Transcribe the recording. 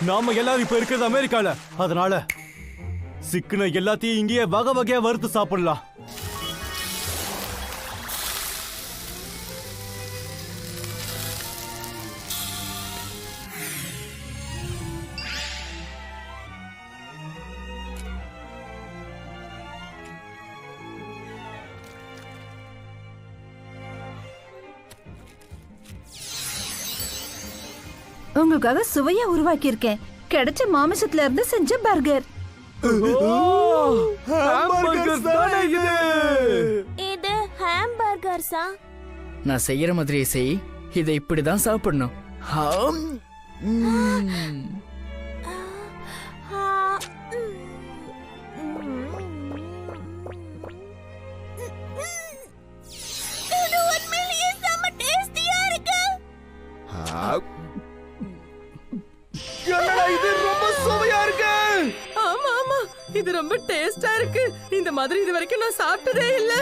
நாம எல்லாரும் இப்ப இருக்கிறது அமெரிக்கால. அதனால சிக்கன எல்லாத்தையும் இங்கேயே வகை வகையா வறுத்து சாப்பிடலாம். உங்களுக்காக சுவையா உருவாக்கி இருக்கேன். கிடைச்ச மாமிசத்துல இருந்து செஞ்ச பர்கர். இது ஹாம்பர்கர்ஸா? நான் செய்யற மாதிரியே செய். இதை இப்படிதான் சாப்பிடணும். இது உண்மையிலேயே செம டேஸ்டியா இருக்கு. இது ரொம்ப சுவையா இருக்கு. ஆமா ஆமா, இது ரொம்ப டேஸ்டா இருக்கு. இந்த மாதிரி இது வரைக்கும் நான் சாப்பிட்டதே இல்ல.